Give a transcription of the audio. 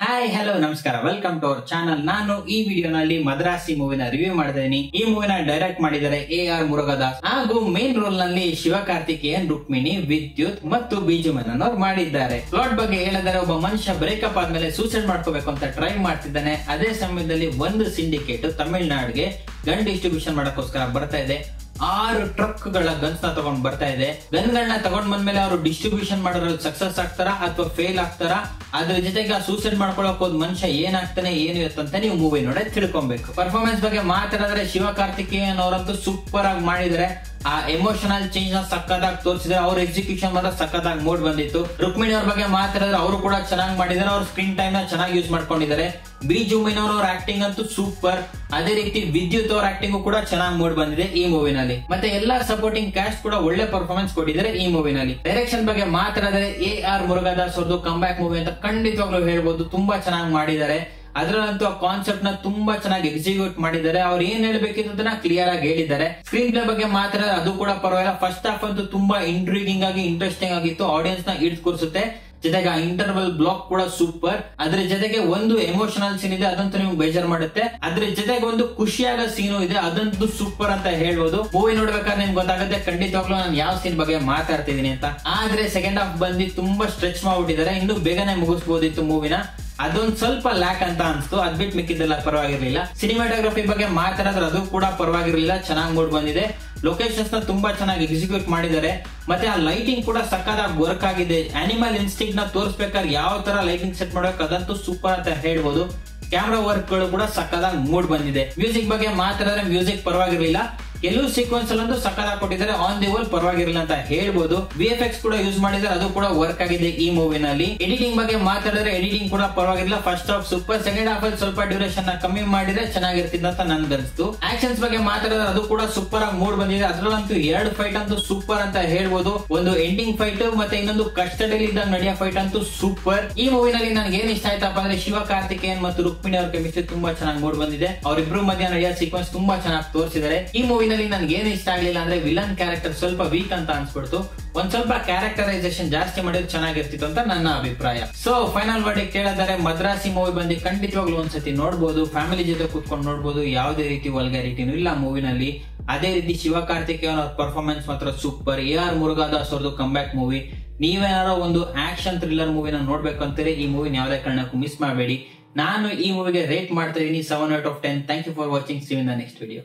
Hi hello ನಮಸ್ಕಾರ, welcome to our channel. ನಾನು ಈ ವಿಡಿಯೋನಲ್ಲಿ ಮದ್ರಾಸಿ ಮೂವಿನ ರಿವ್ಯೂ ಮಾಡಿದ್ದೀನಿ. ಈ ಮೂವಿನ ಡೈರೆಕ್ಟ್ ಮಾಡಿದ್ದಾರೆ AR ಮುರುಗದಾಸ್ ಹಾಗೂ ಮೇನ್ ರೋಲ್ ನಲ್ಲಿ ಶಿವಕಾರ್ತಿಕೇಯನ್, ರುಕ್ಮಿಣಿ, ವಿದ್ಯುತ್ ಮತ್ತು ಬಿಜು ಮೆನನ್ ಅವರು ಮಾಡಿದ್ದಾರೆ. ಪ್ಲಾಟ್ ಬಗ್ಗೆ ಹೇಳಿದರೆ, ಒಬ್ಬ ಮನುಷ್ಯ ಬ್ರೇಕಪ್ ಆದ್ಮೇಲೆ ಸೂಸೈಡ್ ಮಾಡ್ಕೋಬೇಕು ಅಂತ ಟ್ರೈ ಮಾಡ್ತಿದ್ದಾನೆ. ಅದೇ ಸಮಯದಲ್ಲಿ ಒಂದು ಸಿಂಡಿಕೇಟ್ ತಮಿಳುನಾಡಿಗೆ ಗನ್ ಡಿಸ್ಟ್ರಿಬ್ಯೂಷನ್ ಮಾಡಕ್ಕೋಸ್ಕರ ಬರ್ತಾ ಇದೆ. 6 ಟ್ರಕ್ ಗಳ ಗನ್ಸ್ ನ ತಗೊಂಡ್ ಬರ್ತಾ ಇದೆ. ಗನ್ ಗಳನ್ನ ತಗೊಂಡ್ ಬಂದ್ಮೇಲೆ ಅವರು ಡಿಸ್ಟ್ರಿಬ್ಯೂಷನ್ ಮಾಡೋದ್ರಲ್ಲಿ ಸಕ್ಸಸ್ ಆಗ್ತಾರ ಅಥವಾ ಫೇಲ್ ಆಗ್ತಾರ, ಅದ್ರ ಜೊತೆಗೆ ಸೂಸೈಡ್ ಮಾಡ್ಕೊಳಕ್ ಹೋದ್ ಮನುಷ್ಯ ಏನಾಗ್ತಾನೆ ಏನು ಅಂತ ನೀವು ಮೂವಿ ನೋಡಿ ತಿಳ್ಕೊಬೇಕು. ಪರ್ಫಾರ್ಮೆನ್ಸ್ ಬಗ್ಗೆ ಮಾತಾಡಿದ್ರೆ ಶಿವಕಾರ್ತಿಕೇಯನ್ ಅವರಂತೂ ಸೂಪರ್ ಆಗಿ ಮಾಡಿದರೆ. ಆ ಎಮೋಷನಲ್ ಚೇಂಜ್ ನ ಸಕ್ಕದಾಗಿ ತೋರಿಸಿದ್ರೆ, ಅವ್ರ ಎಕ್ಸಿಕ್ಯೂಷನ್ ಮಾತ್ರ ಸಕ್ಕದಾಗಿ ಮೂಡ್ ಬಂದಿತ್ತು. ರುಕ್ಮಿಣಿ ಅವ್ರ ಬಗ್ಗೆ ಮಾತಾಡಿದ್ರೆ ಅವರು ಕೂಡ ಚೆನ್ನಾಗಿ ಮಾಡಿದ್ದಾರೆ. ಅವ್ರ ಸ್ಕ್ರೀನ್ ಟೈಮ್ ನ ಚೆನ್ನಾಗಿ ಯೂಸ್ ಮಾಡ್ಕೊಂಡಿದ್ದಾರೆ. ಬಿಜು ಮೆನನ್ ಅವ್ರ ಆಕ್ಟಿಂಗ್ ಅಂತೂ ಸೂಪರ್. ಅದೇ ರೀತಿ ವಿದ್ಯುತ್ ಅವ್ರ ಆಕ್ಟಿಂಗ್ ಕೂಡ ಚೆನ್ನಾಗಿ ಮೂಡ್ ಬಂದಿದೆ ಈ ಮೂವಿನಲ್ಲಿ. ಮತ್ತೆ ಎಲ್ಲಾ ಸಪೋರ್ಟಿಂಗ್ ಕ್ಯಾಸ್ಟ್ ಕೂಡ ಒಳ್ಳೆ ಪರ್ಫಾರ್ಮೆನ್ಸ್ ಕೊಟ್ಟಿದ್ದಾರೆ ಈ ಮೂವಿನಲ್ಲಿ. ಡೈರೆಕ್ಷನ್ ಬಗ್ಗೆ ಮಾತಾಡಿದ್ರೆ AR ಮುರುಗದಾಸ್ ಅವ್ರದ್ದು ಕಮ್ ಬ್ಯಾಕ್ ಮೂವಿ ಅಂತ ಖಂಡಿತವಾಗ್ಲೂ ಹೇಳ್ಬೋದು. ತುಂಬಾ ಚೆನ್ನಾಗಿ ಮಾಡಿದ್ದಾರೆ. ಅದರಲ್ಲಂತೂ ಆ ಕಾನ್ಸೆಪ್ಟ್ ನ ತುಂಬಾ ಚೆನ್ನಾಗಿ ಎಕ್ಸಿಕ್ಯೂಟ್ ಮಾಡಿದ್ದಾರೆ. ಅವ್ರು ಏನ್ ಹೇಳ್ಬೇಕಿತ್ತು ಅದನ್ನ ಕ್ಲಿಯರ್ ಆಗಿ ಹೇಳಿದ್ದಾರೆ. ಸ್ಕ್ರೀನ್ ಪ್ಲೇ ಬಗ್ಗೆ ಮಾತಾಡಿದ್ರೆ ಅದು ಕೂಡ ಪರವಾಗಿಲ್ಲ. ಫಸ್ಟ್ ಹಾಫ್ ಅಂತೂ ತುಂಬಾ ಇಂಟ್ರೀಗಿಂಗ್ ಆಗಿ ಇಂಟ್ರೆಸ್ಟಿಂಗ್ ಆಗಿತ್ತು. ಆಡಿಯನ್ಸ್ ನ ಹಿಡಿದು ಕೂರಿಸುತ್ತೆ. ಜೊತೆಗೆ ಇಂಟರ್ವಲ್ ಬ್ಲಾಕ್ ಕೂಡ ಸೂಪರ್. ಅದ್ರ ಜೊತೆಗೆ ಒಂದು ಎಮೋಷನಲ್ ಸೀನ್ ಇದೆ, ಅದಂತೂ ನಿಮ್ಗೆ ಬೇಜಾರ್ ಮಾಡುತ್ತೆ. ಅದ್ರ ಜೊತೆಗೆ ಒಂದು ಖುಷಿಯಾದ ಸೀನು ಇದೆ, ಅದಂತೂ ಸೂಪರ್ ಅಂತ ಹೇಳ್ಬೋದು. ಮೂವಿ ನೋಡ್ಬೇಕಾದ್ರೆ ನಿಮ್ಗೆ ಗೊತ್ತಾಗುತ್ತೆ ಖಂಡಿತವಾಗ್ಲೂ ನಾನು ಯಾವ ಸೀನ್ ಬಗ್ಗೆ ಮಾತಾಡ್ತಿದೀನಿ ಅಂತ. ಆದ್ರೆ ಸೆಕೆಂಡ್ ಹಾಫ್ ಬಂದು ತುಂಬಾ ಸ್ಟ್ರೆಚ್ ಮಾಡ್ಬಿಟ್ಟಿದ್ದಾರೆ. ಇನ್ನು ಬೇಗನೆ ಮುಗಿಸಬಹುದಿತ್ತು ಮೂವಿನ. ಅದೊಂದ್ ಸ್ವಲ್ಪ ಲ್ಯಾಕ್ ಅಂತ ಅನ್ಸ್ತು. ಅದ್ ಬಿಟ್ಟು ಮಿಕ್ಕಿದ್ದೆಲ್ಲ ಪರವಾಗಿರ್ಲಿಲ್ಲ. ಸಿನಿಮಾಟೋಗ್ರಫಿ ಬಗ್ಗೆ ಮಾತಾಡಿದ್ರೆ ಅದು ಕೂಡ ಪರವಾಗಿರ್ಲಿಲ್ಲ, ಚೆನ್ನಾಗಿ ಮೂಡ್ ಬಂದಿದೆ. ಲೊಕೇಶನ್ಸ್ ನ ತುಂಬಾ ಚೆನ್ನಾಗಿ ಎಕ್ಸಿಕ್ಯೂಟ್ ಮಾಡಿದ್ದಾರೆ. ಮತ್ತೆ ಆ ಲೈಟಿಂಗ್ ಕೂಡ ಸಕ್ಕದಾಗಿ ವರ್ಕ್ ಆಗಿದೆ. ಅನಿಮಲ್ ಇನ್ಸ್ಟಿಂಕ್ಟ್ ನ ತೋರಿಸ್ಬೇಕಾದ್ರೆ ಯಾವ ತರ ಲೈಟಿಂಗ್ ಸೆಟ್ ಮಾಡಬೇಕು ಅದಂತೂ ಸೂಪರ್ ಅಂತ ಹೇಳ್ಬೋದು. ಕ್ಯಾಮ್ರಾ ವರ್ಕ್ ಗಳು ಕೂಡ ಸಕ್ಕದಾಗಿ ಮೂಡ್ ಬಂದಿದೆ. ಮ್ಯೂಸಿಕ್ ಬಗ್ಗೆ ಮಾತಾಡಿದ್ರೆ ಮ್ಯೂಸಿಕ್ ಪರವಾಗಿರ್ಲಿಲ್ಲ. ಕೆಲವು ಸೀಕ್ವೆನ್ಸ್ ಅಲ್ಲಂತೂ ಸಕ್ಕದಾಗಿ ಕೊಟ್ಟಿದ್ದಾರೆ. ಆನ್ ದಿ ಹೋಲ್ ಪರವಾಗಿರಲಿಲ್ಲ ಅಂತ ಹೇಳ್ಬೋದು. VFX ಕೂಡ ಯೂಸ್ ಮಾಡಿದ್ರೆ ಅದು ಕೂಡ ವರ್ಕ್ ಆಗಿದೆ ಈ ಮೂವಿನಲ್ಲಿ. ಎಡಿಟಿಂಗ್ ಬಗ್ಗೆ ಮಾತಾಡಿದ್ರೆ ಎಡಿಟಿಂಗ್ ಕೂಡ ಪರವಾಗಿಲ್ಲ. First half super, second half ಅಲ್ಲಿ ಸ್ವಲ್ಪ ಡ್ಯೂರೇಷನ್ ನ ಕಮ್ಮಿ ಮಾಡಿದ್ರೆ ಚೆನ್ನಾಗಿರ್ತಿದ್ದ ಅಂತ ನನ್ಗೆ ಅನಿಸ್ತು. ಆಕ್ಷನ್ಸ್ ಬಗ್ಗೆ ಮಾತಾಡಿದ್ರೆ ಅದು ಕೂಡ ಸೂಪರ್ ಆಗಿ ಮೂಡ್ ಬಂದಿದೆ. ಅದ್ರಲ್ಲಂತೂ 2 ಫೈಟ್ ಅಂತೂ ಸೂಪರ್ ಅಂತ ಹೇಳ್ಬೋದು. ಒಂದು ಎಂಡಿಂಗ್ ಫೈಟ್ ಮತ್ತೆ ಇನ್ನೊಂದು ಕಸ್ಟಡಿಯಲ್ಲಿ ಇದ್ದಾಗ ನಡೆಯೋ ಫೈಟ್ ಅಂತೂ ಸೂಪರ್. ಈ ಮೂವಿನಲ್ಲಿ ನನಗೆ ಏನ್ ಇಷ್ಟ ಆಯ್ತಪ್ಪ ಅಂದ್ರೆ ಶಿವಕಾರ್ತಿಕೇಯನ್ ಮತ್ತು ರುಕ್ಮಿಣಿ ಅವ್ರ ಕೆಮಿಸ್ಟ್ರಿ ತುಂಬಾ ಚೆನ್ನಾಗಿ ಮೂಡ್ ಬಂದಿದೆ. ಅವರಿಬ್ರು ಮಧ್ಯ ನಡೆಯೋ ಸೀಕ್ವೆನ್ಸ್ ತುಂಬಾ ಚೆನ್ನಾಗಿ ತೋರಿಸಿದ್ದಾರೆ. ಈ ಮೂವಿನಲ್ಲಿ ನನ್ಗೆ ಏನ್ ಇಷ್ಟ ಆಗ್ಲಿಲ್ಲ ಅಂದ್ರೆ ವಿಲನ್ ಕ್ಯಾರೆಕ್ಟರ್ ಸ್ವಲ್ಪ ವೀಕ್ ಅಂತ ಅನ್ಸ್ಬಿಡ್ತು. ಒಂದ್ ಸ್ವಲ್ಪ ಕ್ಯಾರೆಕ್ಟರೈಸೇಷನ್ ಜಾಸ್ತಿ ಮಾಡಿದ್ರೆ ಚೆನ್ನಾಗಿರ್ತಿತ್ತು ಅಂತ ನನ್ನ ಅಭಿಪ್ರಾಯ. ಸೊ ಫೈನಲ್ ವರ್ಡಿಕ್ಟ್ ಕೇಳಿದರೆ ಮದ್ರಾಸಿ ಮೂವಿ ಬಂದು ಖಂಡಿತವಾಗ್ಲೂ ಒಂದ್ಸತಿ ನೋಡ್ಬೋದು. ಫ್ಯಾಮಿಲಿ ಜೊತೆ ಕೂತ್ಕೊಂಡು ನೋಡ್ಬೋದು. ಯಾವುದೇ ರೀತಿ ವಲ್ಗಾರಿಟಿನೂ ಇಲ್ಲ ಮೂವಿನಲ್ಲಿ. ಅದೇ ರೀತಿ ಶಿವಕಾರ್ತಿಕೇಯನ್ ಅವ್ರ ಪರ್ಫಾರ್ಮೆನ್ಸ್ ಮಾತ್ರ ಸೂಪರ್. AR ಮುರುಗದಾಸ್ ಅವ್ರದ್ದು ಕಮ್ ಬ್ಯಾಕ್ ಮೂವಿ. ನೀವೇನಾರೋ ಒಂದು ಆಕ್ಷನ್ ಥ್ರಿಲ್ಲರ್ ಮೂವಿನ ನೋಡ್ಬೇಕು ಅಂತಾರೆ, ಈ ಮೂವಿನ ಯಾವುದೇ ಕಾರಣಕ್ಕೂ ಮಿಸ್ ಮಾಡಬೇಡಿ. ನಾನು ಈ ಮೂವಿಗೆ ರೇಟ್ ಮಾಡ್ತಾ ಇದೀನಿ 7 out of 10. Thank you for watching. See you in the next video.